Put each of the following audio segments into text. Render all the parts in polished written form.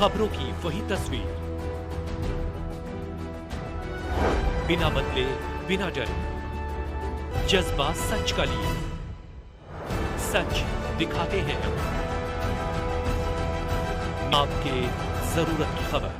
खबरों की वही तस्वीर, बिना बदले बिना डरे, जज्बा सच का लिए, सच दिखाते हैं आपके जरूरत की खबर।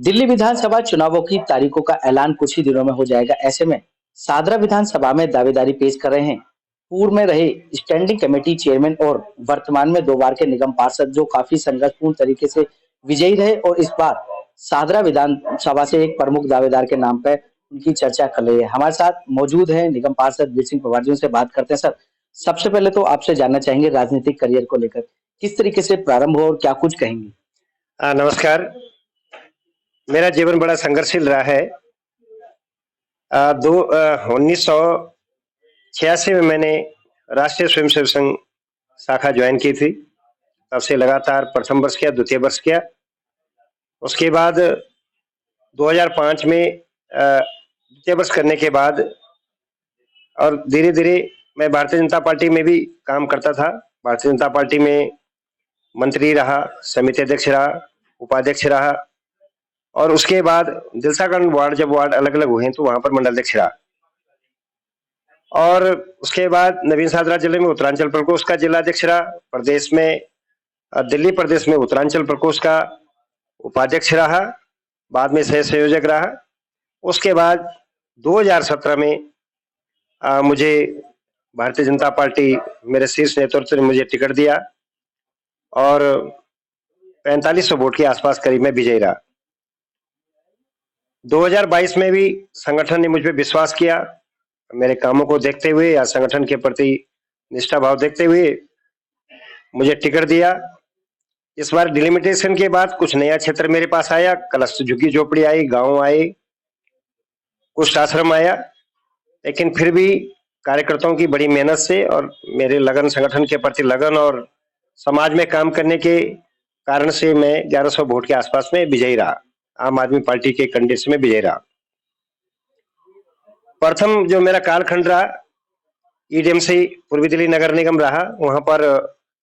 दिल्ली विधानसभा चुनावों की तारीखों का ऐलान कुछ ही दिनों में हो जाएगा। ऐसे में सादरा विधानसभा में दावेदारी पेश कर रहे हैं पूर्व में रहे स्टैंडिंग कमेटी चेयरमैन और वर्तमान में 2 बार के निगम पार्षद, जो काफी संघर्षपूर्ण तरीके से विजयी रहे और इस बार सादरा विधानसभा से एक प्रमुख दावेदार के नाम पर उनकी चर्चा कर रही है। हमारे साथ मौजूद है निगम पार्षद वीर सिंह पवार जी, उनसे बात करते हैं। सर, सबसे पहले तो आपसे जानना चाहेंगे राजनीतिक करियर को लेकर किस तरीके से प्रारंभ हो और क्या कुछ कहेंगे? नमस्कार। मेरा जीवन बड़ा संघर्षशील रहा है। 1986 में मैंने राष्ट्रीय स्वयंसेवक संघ शाखा ज्वाइन की थी। तब से लगातार प्रथम वर्ष किया, द्वितीय वर्ष किया। उसके बाद 2005 में द्वितीय वर्ष करने के बाद और धीरे धीरे मैं भारतीय जनता पार्टी में भी काम करता था। भारतीय जनता पार्टी में मंत्री रहा, समिति अध्यक्ष रहा, उपाध्यक्ष रहा और उसके बाद दिलसागंज वार्ड, जब वार्ड अलग अलग हुए तो वहां पर मंडल अध्यक्ष रहा। और उसके बाद नवीन सादरा जिले में उत्तरांचल प्रकोष्ठ का जिला अध्यक्ष रहा। प्रदेश में दिल्ली प्रदेश में उत्तरांचल प्रकोष्ठ का उपाध्यक्ष रहा, बाद में सह संयोजक रहा। उसके बाद 2017 में मुझे भारतीय जनता पार्टी, मेरे शीर्ष नेतृत्व ने मुझे टिकट दिया और 4500 वोट के आसपास करीब में विजयी रहा। 2022 में भी संगठन ने मुझ पर विश्वास किया। मेरे कामों को देखते हुए या संगठन के प्रति निष्ठा भाव देखते हुए मुझे टिकट दिया। इस बार डिलिमिटेशन के बाद कुछ नया क्षेत्र मेरे पास आया। कलश झुग्गी झोपड़ी आई, गांव आए, कुछ आश्रम आया, लेकिन फिर भी कार्यकर्ताओं की बड़ी मेहनत से और मेरे लगन, संगठन के प्रति लगन और समाज में काम करने के कारण से मैं 1100 वोट के आसपास में विजयी रहा। आम आदमी पार्टी के कैंडिडेट में विजयी रहा। प्रथम जो मेरा कालखंड रहा, ईडीएमसी पूर्वी दिल्ली नगर निगम रहा। वहां पर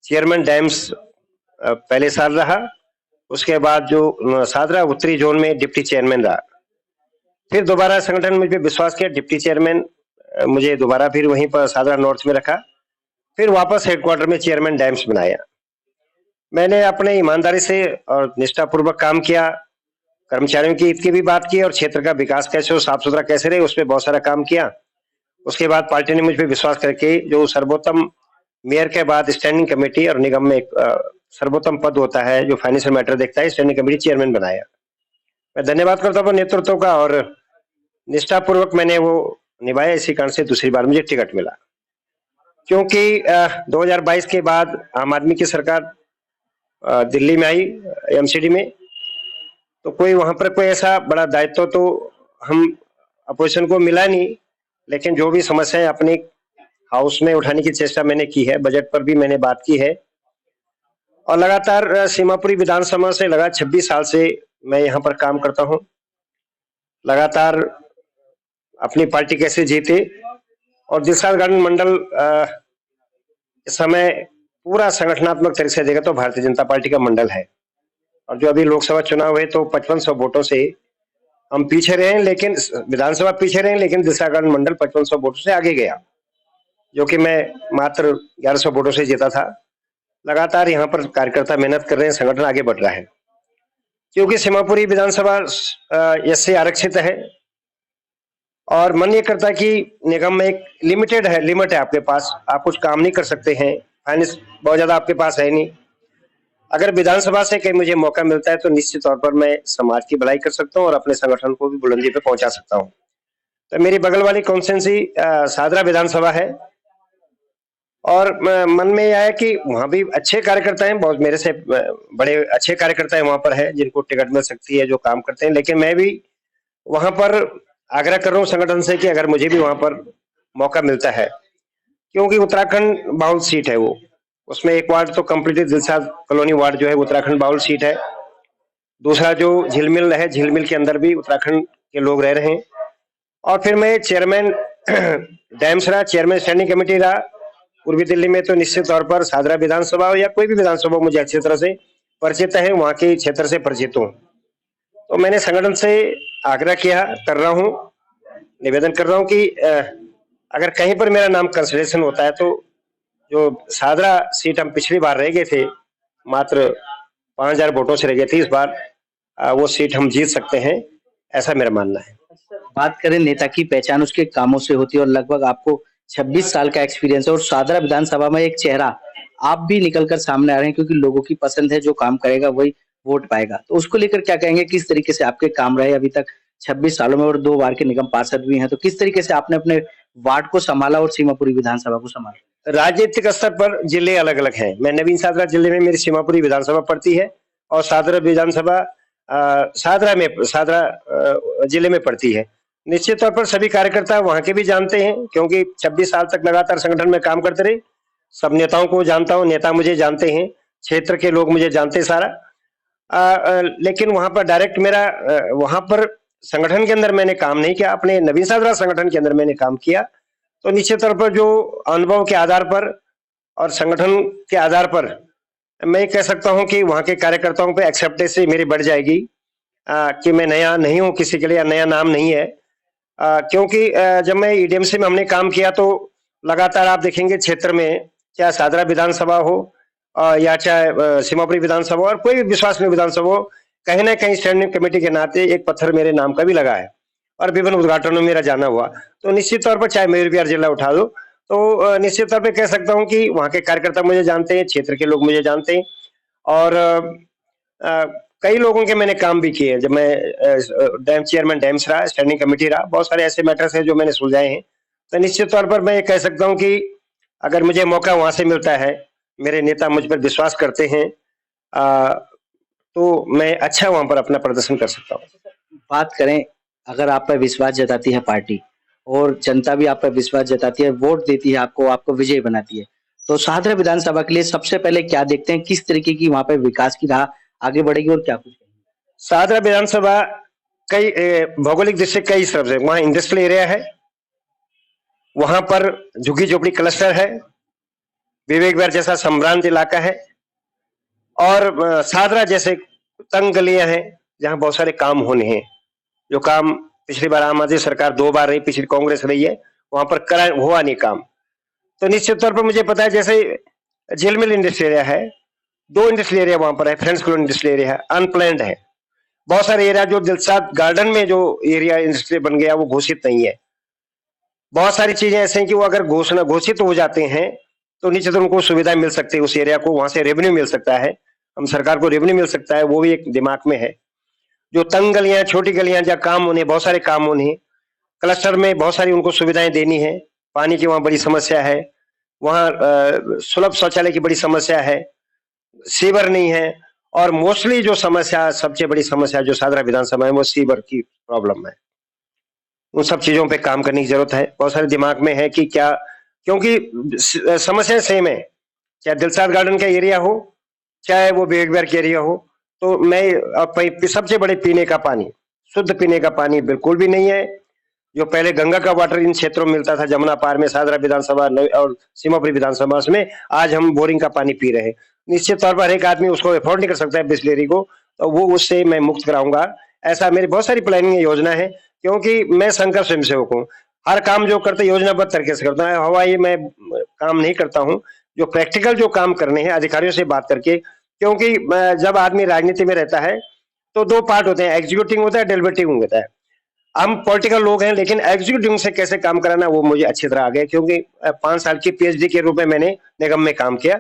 चेयरमैन डैम्स पहले साल रहा। उसके बाद जो सादरा उत्तरी जोन में डिप्टी चेयरमैन रहा। फिर दोबारा संगठन मुझ पर विश्वास किया, डिप्टी चेयरमैन मुझे दोबारा फिर वहीं पर सादरा नॉर्थ में रखा। फिर वापस हेडक्वार्टर में चेयरमैन डैम्स बनाया। मैंने अपने ईमानदारी से और निष्ठापूर्वक काम किया। कर्मचारियों की हित की भी बात की और क्षेत्र का विकास कैसे हो, साफ सुथरा कैसे रहे, उस पर बहुत सारा काम किया। उसके बाद पार्टी ने मुझ पर विश्वास करके जो सर्वोत्तम मेयर के बाद स्टैंडिंग कमेटी और निगम में एक सर्वोत्तम पद होता है जो फाइनेंशियल मैटर देखता है, स्टैंडिंग कमेटी चेयरमैन बनाया। मैं धन्यवाद करता हूँ नेतृत्व का और निष्ठापूर्वक मैंने वो निभाया। इसी कारण से दूसरी बार मुझे टिकट मिला, क्योंकि 2022 के बाद आम आदमी की सरकार दिल्ली में आई, एमसीडी में, तो कोई वहां पर कोई ऐसा बड़ा दायित्व तो हम अपोजिशन को मिला नहीं। लेकिन जो भी समस्याएं अपने हाउस में उठाने की चेष्टा मैंने की है, बजट पर भी मैंने बात की है और लगातार सीमापुरी विधानसभा से लगा 26 साल से मैं यहाँ पर काम करता हूँ। लगातार अपनी पार्टी कैसे जीते और दिलसागंज मंडल इस समय पूरा संगठनात्मक तरीके से देखा तो भारतीय जनता पार्टी का मंडल है। और जो अभी लोकसभा चुनाव है तो 5500 वोटों से हम पीछे रहे, लेकिन विधानसभा पीछे रहे, लेकिन दिलसागंज मंडल 5500 वोटों से आगे गया, जो कि मैं मात्र 1100 वोटों से जीता था। लगातार यहाँ पर कार्यकर्ता मेहनत कर रहे हैं, संगठन आगे बढ़ रहा है। क्योंकि सीमापुरी विधानसभा एससी आरक्षित है और मन ये करता है कि निगम में एक लिमिट है आपके पास, आप कुछ काम नहीं कर सकते हैं, फाइनेंस बहुत ज्यादा आपके पास है नहीं। अगर विधानसभा से कहीं मुझे मौका मिलता है तो निश्चित तौर पर मैं समाज की भलाई कर सकता हूं और अपने संगठन को भी बुलंदी पे पहुंचा सकता हूं। तो मेरी बगल वाली कॉन्स्टिट्यूंसी सादरा विधानसभा है और मन में यह आया कि वहां भी अच्छे कार्यकर्ता हैं, बहुत मेरे से बड़े अच्छे कार्यकर्ता है वहां पर है जिनको टिकट मिल सकती है, जो काम करते हैं। लेकिन मैं भी वहां पर आग्रह कर रहा हूँ संगठन से कि अगर मुझे भी वहां पर मौका मिलता है, क्योंकि उत्तराखंड बाहुल सीट है वो, उसमें एक वार्ड तो कंप्लीटली दिलसाद कॉलोनी वार्ड जो है उत्तराखंड बाहुल सीट है। दूसरा जो झिलमिल है, झिलमिल के अंदर भी उत्तराखंड के लोग रह रहे हैं। और फिर मैं चेयरमैन डैम्स रहा, चेयरमैन स्टैंडिंग कमेटी रहा। पूर्वी दिल्ली में तो निश्चित तौर पर सादरा विधानसभा हो या कोई भी विधानसभा मुझे अच्छी तरह से परिचित है, वहाँ के क्षेत्र से परिचित हूँ। तो मैंने संगठन से आग्रह कर रहा हूँ, निवेदन कर रहा हूँ कि अगर कहीं पर मेरा नाम कंसिडरेशन होता है तो जो सादरा सीट हम पिछली बार रह गए थे, मात्र 5000 वोटों से रह गए थे, इस बार वो सीट हम जीत सकते हैं, ऐसा मेरा मानना है। बात करें नेता की पहचान उसके कामों से होती है और लगभग आपको 26 साल का एक्सपीरियंस है और सादरा विधानसभा में एक चेहरा आप भी निकलकर सामने आ रहे हैं क्योंकि लोगों की पसंद है, जो काम करेगा वही वोट पाएगा। तो उसको लेकर क्या कहेंगे, किस तरीके से आपके काम रहे अभी तक 26 सालों में और 2 बार के निगम पार्षद भी हैं, तो किस तरीके से आपने अपने वार्ड को संभाला और सीमापुरी विधानसभा को संभाला? राजनीतिक स्तर पर जिले अलग अलग हैं। मैं नवीन सादरा जिले में मेरी सीमापुरी विधानसभा पड़ती है और सादरा विधानसभा सादरा जिले में पड़ती है। निश्चित तौर पर सभी कार्यकर्ता वहां के भी जानते हैं, क्योंकि 26 साल तक लगातार संगठन में काम करते रहे। सब नेताओं को जानता हूं, नेता मुझे जानते हैं, क्षेत्र के लोग मुझे जानते हैं सारा। लेकिन वहां पर डायरेक्ट मेरा वहां पर संगठन के अंदर मैंने काम नहीं किया, अपने नवीन सादरा संगठन के अंदर मैंने काम किया। तो निश्चित तौर पर जो अनुभव के आधार पर और संगठन के आधार पर मैं कह सकता हूं कि वहां के कार्यकर्ताओं पे एक्सेप्टेंस मेरी बढ़ जाएगी कि मैं नया नहीं हूं किसी के लिए, नया नाम नहीं है। क्योंकि जब मैं ईडीएमसी में हमने काम किया तो लगातार आप देखेंगे क्षेत्र में, चाहे सादरा विधानसभा हो या चाहे सीमापुरी विधानसभा और कोई भी विश्वसनीय विधानसभा हो, कहीं ना कहीं स्टैंडिंग कमेटी के नाते एक पत्थर मेरे नाम का भी लगा है और विभिन्न उद्घाटनों में मेरा जाना हुआ। तो निश्चित तौर पर चाहे मयूर विहार जिला उठा लो, तो निश्चित तौर पर कह सकता हूं कि वहां के कार्यकर्ता मुझे जानते हैं, क्षेत्र के लोग मुझे जानते हैं और कई लोगों के मैंने काम भी किए। जब मैं डैम चेयरमैन डैम्स रहा, स्टैंडिंग कमेटी रहा, बहुत सारे ऐसे मैटर्स हैं जो मैंने सुलझाए हैं। तो निश्चित तौर पर मैं ये कह सकता हूं कि अगर मुझे मौका वहां से मिलता है, मेरे नेता मुझ पर विश्वास करते हैं, तो मैं अच्छा वहां पर अपना प्रदर्शन कर सकता हूँ। बात करें, अगर आप पर विश्वास जताती है पार्टी और जनता भी आप पर विश्वास जताती है, वोट देती है आपको विजयी बनाती है, तो सादरा विधानसभा के लिए सबसे पहले क्या देखते हैं, किस तरीके की वहां पर विकास की राह आगे बढ़ेगी और क्या कुछ? सादरा विधानसभा कई भौगोलिक दृष्टि कई तरफ से, वहां इंडस्ट्रियल एरिया है, वहां पर झुग्गी झोपड़ी क्लस्टर है, विवेक विहार जैसा संभ्रांत इलाका है और सादरा जैसे तंग गलियां हैं जहां बहुत सारे काम होने हैं। जो काम पिछली बार आम आदमी सरकार 2 बार रही, पिछली कांग्रेस रही है, वहां पर करा हुआ नहीं काम। तो निश्चित तौर पर मुझे पता है, जैसे झिलमिल इंडस्ट्रियल एरिया है, 2 इंडस्ट्रियल एरिया वहां पर है, फ्रेंड्स कॉलोनी इंडस्ट्रियल एरिया है, अनप्लैंड है। बहुत सारे एरिया जो दिलशाद गार्डन में जो एरिया इंडस्ट्री बन गया वो घोषित नहीं है। बहुत सारी चीजें ऐसे हैं कि वो अगर घोषित हो जाते हैं तो निश्चित उनको सुविधा मिल सकती है, उस एरिया को वहां से रेवेन्यू मिल सकता है, हम सरकार को रेवेन्यू मिल सकता है, वो भी एक दिमाग में है। जो तंग गलियां, छोटी गलियां जहाँ काम होने, बहुत सारे काम होने, क्लस्टर में बहुत सारी उनको सुविधाएं देनी है। पानी की वहां बड़ी समस्या है, वहां सुलभ शौचालय की बड़ी समस्या है, सीवर नहीं है और मोस्टली जो समस्या, सबसे बड़ी समस्या जो सादरा विधानसभा है वो सीवर की प्रॉब्लम है। उन सब चीजों पे काम करने की जरूरत है। बहुत सारे दिमाग में है कि क्या, क्योंकि समस्या सेम है, चाहे दिलशाद गार्डन का एरिया हो चाहे वो विवेक विहार का एरिया हो। तो मैं सबसे बड़े पीने का पानी, शुद्ध पीने का पानी बिल्कुल भी नहीं है। जो पहले गंगा का वाटर इन क्षेत्रों में मिलता था, जमुना पार में, सादरा विधानसभा और सीमापुरी विधानसभा में, आज हम बोरिंग का पानी पी रहे हैं। निश्चित तौर पर एक आदमी उसको अफोर्ड नहीं कर सकता है बिस्लेरी को, तो वो उससे मैं मुक्त कराऊंगा। ऐसा मेरी बहुत सारी प्लानिंग योजना है, क्योंकि मैं संघर्ष स्वयंसेवक हूँ। हर काम जो करते योजनाबद्ध तरीके से करता है, हवाई मैं काम नहीं करता हूँ। जो प्रैक्टिकल जो काम करने हैं अधिकारियों से बात करके, क्योंकि जब आदमी राजनीति में रहता है तो 2 पार्ट होते हैं, एग्जीक्यूटिव होता है, डेलिब्रेटिव होता है। हम पॉलिटिकल लोग हैं, लेकिन एग्जीक्यूटिव से कैसे काम कराना वो मुझे अच्छी तरह आ गया, क्योंकि 5 साल की पीएचडी के रूप में मैंने निगम में काम किया।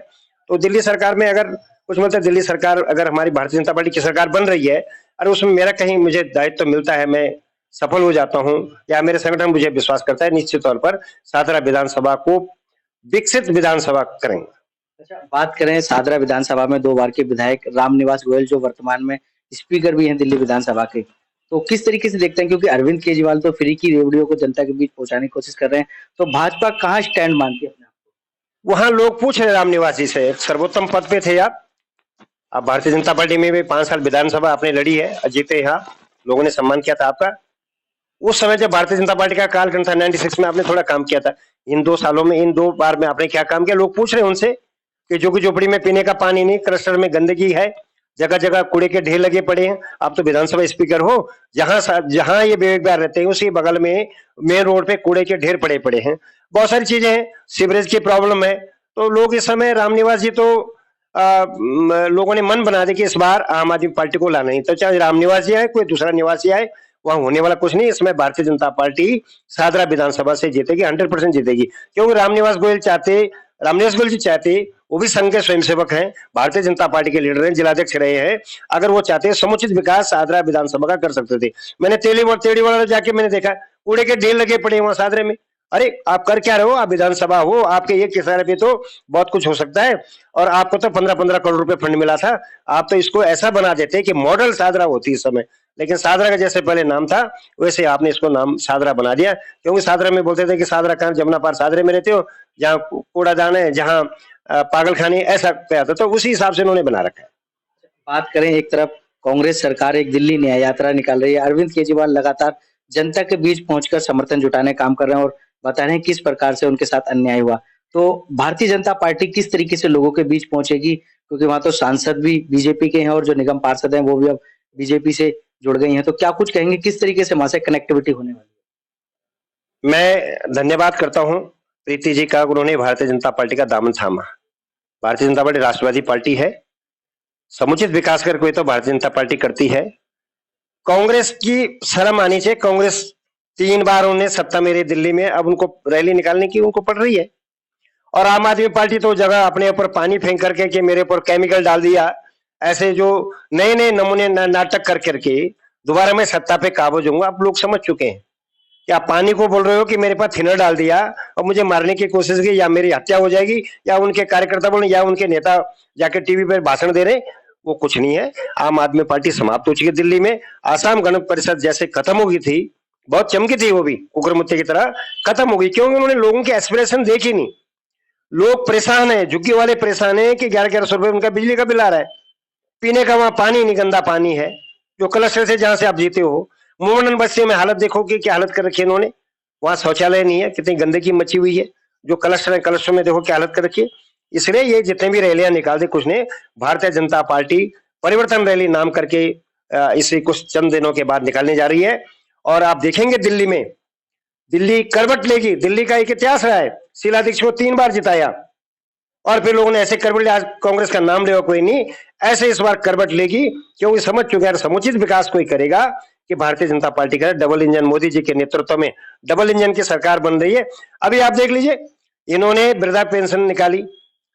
तो दिल्ली सरकार में अगर कुछ मतलब दिल्ली सरकार अगर हमारी भारतीय जनता पार्टी की सरकार बन रही है और उसमें मेरा कहीं मुझे दायित्व मिलता है, मैं सफल हो जाता हूं या मेरे संगठन मुझे विश्वास करता है, निश्चित तौर पर सादरा विधानसभा को विकसित विधानसभा करेंगे। अच्छा, बात करें सादरा विधानसभा में 2 बार के विधायक रामनिवास गोयल जो वर्तमान में स्पीकर भी हैं दिल्ली विधानसभा के, तो किस तरीके से देखते हैं, क्योंकि अरविंद केजरीवाल तो फ्री की रेवड़ियों को जनता के बीच पहुंचाने की कोशिश कर रहे हैं, तो भाजपा कहाँ स्टैंड मानती है अपने आप को? वहां लोग पूछ रहे रामनिवास जी से, सर्वोत्तम पद पे थे आप भारतीय जनता पार्टी में भी 5 साल विधानसभा आपने लड़ी है, जीते, यहाँ लोगों ने सम्मान किया था आपका। उस समय जब भारतीय जनता पार्टी का कालखंड था 96 में, आपने थोड़ा काम किया था। इन 2 सालों में, इन 2 बार में आपने क्या काम किया? लोग पूछ रहे हैं उनसे कि झुग्गी झोपड़ी में पीने का पानी नहीं, क्लस्टर में गंदगी है, जगह जगह कूड़े के ढेर लगे पड़े हैं। आप तो विधानसभा स्पीकर हो, जहां ये विवेक विहार रहते हैं उसी बगल में मेन रोड पे कूड़े के ढेर पड़े पड़े हैं। बहुत सारी चीजें हैं, सीवरेज की प्रॉब्लम है। तो लोग इस समय रामनिवास जी तो लोगों ने मन बना दिया कि इस बार आम आदमी पार्टी को लाना ही, तो चाहे रामनिवास जी आए कोई दूसरा निवासी आए, वहां होने वाला कुछ नहीं। इसमें भारतीय जनता पार्टी सादरा विधानसभा से जीतेगी, 100% जीतेगी। क्योंकि रामनिवास गोयल जी चाहते, वो भी संघ के स्वयंसेवक हैं, भारतीय जनता पार्टी के लीडर हैं, जिलाध्यक्ष रहे हैं। अगर वो चाहते समुचित विकास सादरा विधानसभा का कर सकते थे। मैंने तेलीवाड़ा जाके मैंने देखा कूड़े के ढेर लगे पड़े वहां सादरे में। अरे आप कर क्या रहे हो, आप विधानसभा हो, आपके एक किसान पे तो बहुत कुछ हो सकता है। और आपको तो 15-15 करोड़ रुपए फंड मिला था, आप तो इसको ऐसा बना देते कि मॉडल सादरा होती इस समय। लेकिन सादरा का जैसे पहले नाम था वैसे आपने इसको नाम सादरा बना दिया। क्योंकि सादरा में बोलते थे कि सादरा कहां, जमुना पार सादरे में रहते हो, जहाँ कूड़ादान है, जहाँ पागलखाने, ऐसा क्या था, तो उसी हिसाब से उन्होंने बना रखा है। बात करें, एक तरफ कांग्रेस सरकार एक दिल्ली न्याय यात्रा निकाल रही है, अरविंद केजरीवाल लगातार जनता के बीच पहुंचकर समर्थन जुटाने का काम कर रहे हैं और बता रहे हैं किस प्रकार से उनके साथ अन्याय हुआ। तो भारतीय जनता पार्टी किस तरीके से लोगों के बीच पहुंचेगी, क्योंकि वहां तो सांसद भी बीजेपी के हैं और जो निगम पार्षद हैं वो भी अब बीजेपी से जुड़ गई हैं, तो क्या कुछ कहेंगे किस तरीके से वहां से कनेक्टिविटी होने वाली है? मैं धन्यवाद करता हूं प्रीति जी का, उन्होंने भारतीय जनता पार्टी का दामन थामा। भारतीय जनता पार्टी राष्ट्रवादी पार्टी है, समुचित विकास कर कोई तो भारतीय जनता पार्टी करती है। कांग्रेस की शर्म आनी चाहिए। कांग्रेस 3 बार उन्हें सत्ता मेरे दिल्ली में, अब उनको रैली निकालने की उनको पड़ रही है। और आम आदमी पार्टी तो जगह अपने ऊपर पानी फेंक करके कि मेरे ऊपर केमिकल डाल दिया, ऐसे जो नए नए नमूने नाटक कर करके दोबारा मैं सत्ता पे काबू होऊंगा। आप लोग समझ चुके हैं कि आप पानी को बोल रहे हो कि मेरे पास थिनर डाल दिया और मुझे मारने की कोशिश की, या मेरी हत्या हो जाएगी, या उनके कार्यकर्ता बोले, या उनके नेता जाके टीवी पर भाषण दे रहे। वो कुछ नहीं है। आम आदमी पार्टी समाप्त हो चुकी है दिल्ली में। आसाम गण परिषद जैसे खत्म हो गई थी, बहुत चमकी थी, वो भी उग्रमुत्ते की तरह खत्म हो गई, क्योंकि उन्होंने लोगों के एस्पिरेशन देखी नहीं। लोग परेशान है, झुग्गी वाले परेशान है कि 1100 रुपए उनका बिजली का बिल आ रहा है, पीने का वहां पानी नहीं, गंदा पानी है। जो क्लस्टर से जहां से आप जीते हो, मोहन बस्ती में हालत देखो कि क्या हालत कर रखी है इन्होंने। वहां शौचालय नहीं है, कितनी गंदगी मची हुई है। जो क्लस्टर है, क्लस्टर में देखो क्या हालत कर रखी है। इसलिए ये जितने भी रैलियां निकाल दे कुछ ने, भारतीय जनता पार्टी परिवर्तन रैली नाम करके इसे कुछ चंद दिनों के बाद निकालने जा रही है। और आप देखेंगे दिल्ली में, दिल्ली करवट लेगी। दिल्ली का एक इतिहास रहा है, शीला दीक्षित को 3 बार जिताया और फिर लोगों ने ऐसे करवट, आज कांग्रेस का नाम लेगा कोई नहीं, ऐसे इस बार करवट लेगी। क्योंकि समझ चुके हैं समुचित विकास कोई करेगा कि भारतीय जनता पार्टी का डबल इंजन, मोदी जी के नेतृत्व में डबल इंजन की सरकार बन रही है। अभी आप देख लीजिए, इन्होंने वृद्धा पेंशन निकाली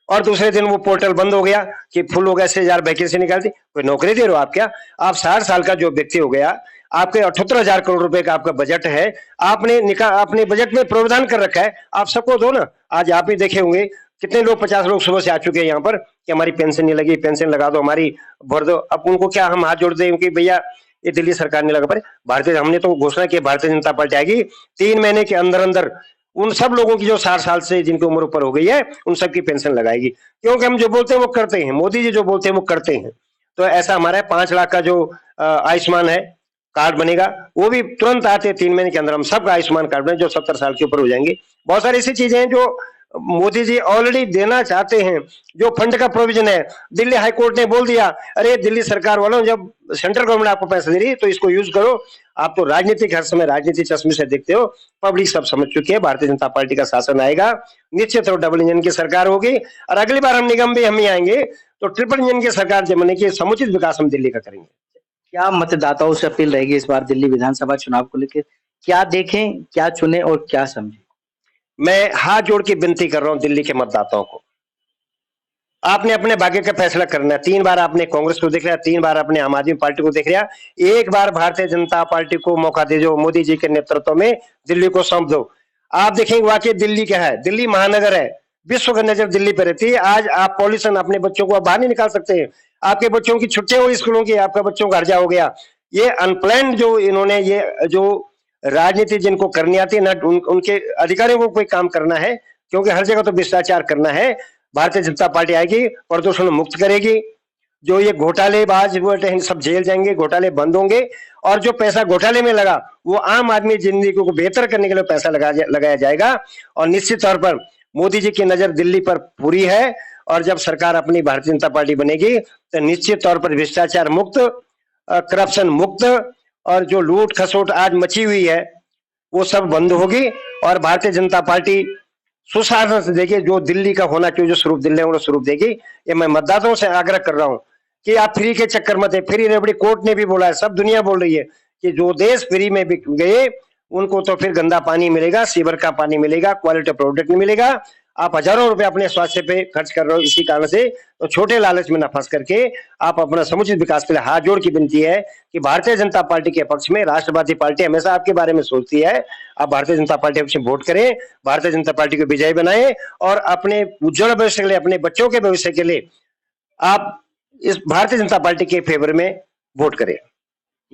और दूसरे दिन वो पोर्टल बंद हो गया कि फुल हो गया, 80,000 वैकेंसी निकालती। कोई नौकरी दे रहे हो आप क्या? आप 60 साल का जो व्यक्ति हो गया, आपके 78,000 करोड़ रुपए का आपका बजट है, आपने अपने बजट में प्रावधान कर रखा है, आप सबको दो ना। आज आप ही देखे होंगे कितने लोग, 50 लोग सुबह से आ चुके हैं यहाँ पर कि हमारी पेंशन नहीं लगी, पेंशन लगा दो, हमारी भर दो। अब उनको क्या हम हाथ जोड़ते हैं कि भैया ये दिल्ली सरकार ने लगा पाए। हमने तो घोषणा की भारतीय जनता पार्टी आएगी 3 महीने के अंदर अंदर उन सब लोगों की जो 60 साल से जिनकी उम्र ऊपर हो गई है, उन सबकी पेंशन लगाएगी। क्योंकि हम जो बोलते हैं वो करते हैं, मोदी जी जो बोलते हैं वो करते हैं। तो ऐसा हमारा 5 लाख का जो आयुष्मान है कार्ड बनेगा, वो भी तुरंत आते 3 महीने के अंदर हम सबका आयुष्मान कार्ड बने, जो 70 साल के ऊपर हो जाएंगे। बहुत सारी ऐसी चीजें हैं जो मोदी जी ऑलरेडी देना चाहते हैं। जो फंड का प्रोविजन है, दिल्ली हाई कोर्ट ने बोल दिया, अरे दिल्ली सरकार वालों, जब सेंट्रल गवर्नमेंट आपको पैसा दे रही है तो इसको यूज करो। आप तो राजनीतिक, हर समय राजनीतिक चश्मे से देखते हो। पब्लिक सब समझ चुकी है, भारतीय जनता पार्टी का शासन आएगा, निश्चित और डबल इंजन की सरकार होगी। और अगली बार हम निगम भी हम ही आएंगे तो ट्रिपल इंजन की सरकार जमने की समुचित विकास हम दिल्ली का करेंगे। क्या मतदाताओं से अपील रहेगी इस बार दिल्ली विधानसभा चुनाव को लेकर? क्या देखें, क्या चुने और क्या समझें? मैं हाथ जोड़ के विनती कर रहा हूं दिल्ली के मतदाताओं को, आपने अपने भाग्य का फैसला करना है। 3 बार आपने कांग्रेस को देख लिया, 3 बार आपने आम आदमी पार्टी को देख लिया, एक बार भारतीय जनता पार्टी को मौका दे दो। मोदी जी के नेतृत्व में दिल्ली को सौंप दो। आप देखेंगे वाकई दिल्ली क्या है, दिल्ली महानगर है, विश्व की नजर दिल्ली पर रहती है। आज आप पॉल्यूशन, अपने बच्चों को आप बाहर नहीं निकाल सकते हैं, आपके बच्चों की छुट्टियां हो स्कूलों की, आपका बच्चों का हर्जा हो गया। ये अनप्लान्ड जो इन्होंने, ये जो राजनीति जिनको करनी आती है ना, उनके अधिकारियों को कोई काम करना है, क्योंकि हर जगह तो भ्रष्टाचार करना है। भारतीय जनता पार्टी आएगी, प्रदूषण मुक्त करेगी। जो ये घोटालेबाज वो सब जेल जाएंगे, घोटाले बंद होंगे। और जो पैसा घोटाले में लगा वो आम आदमी जिंदगी को बेहतर करने के लिए पैसा लगाया जाएगा। और निश्चित तौर पर मोदी जी की नजर दिल्ली पर पूरी है और जब सरकार अपनी भारतीय जनता पार्टी बनेगी तो निश्चित तौर पर भ्रष्टाचार मुक्त, करप्शन मुक्त और जो लूट खसोट आज मची हुई है वो सब बंद होगी और भारतीय जनता पार्टी सुशासन से देगी। जो दिल्ली का होना चाहिए, जो स्वरूप दिल्ली वो स्वरूप देगी। ये मैं मतदाताओं से आग्रह कर रहा हूं कि आप फ्री के चक्कर मत है। फ्री रेबड़ी कोर्ट ने भी बोला है, सब दुनिया बोल रही है कि जो देश फ्री में गए उनको तो फिर गंदा पानी मिलेगा, सीवर का पानी मिलेगा, क्वालिटी प्रोडक्ट नहीं मिलेगा। आप हजारों रुपए अपने स्वास्थ्य पे खर्च कर रहे हो। इसी कारण से तो छोटे लालच में न फंस करके आप अपना समुचित विकास के लिए हाथ जोड़ की विनती है कि भारतीय जनता पार्टी के पक्ष में, राष्ट्रवादी पार्टी हमेशा आपके बारे में सोचती है। आप भारतीय जनता पार्टी के पक्ष में वोट करें, भारतीय जनता पार्टी को विजयी बनाएं और अपने उज्जवल भविष्य के लिए, अपने बच्चों के भविष्य के लिए आप इस भारतीय जनता पार्टी के फेवर में वोट करें।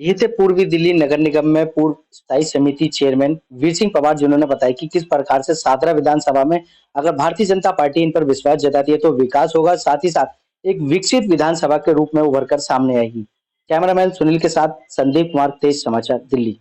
ये थे पूर्वी दिल्ली नगर निगम में पूर्व स्थायी समिति चेयरमैन वीर सिंह पंवार, जिन्होंने बताया कि किस प्रकार से सादरा विधानसभा में अगर भारतीय जनता पार्टी इन पर विश्वास जताती है तो विकास होगा, साथ ही साथ एक विकसित विधानसभा के रूप में उभर कर सामने आएगी। कैमरामैन सुनील के साथ संदीप कुमार, तेज समाचार, दिल्ली।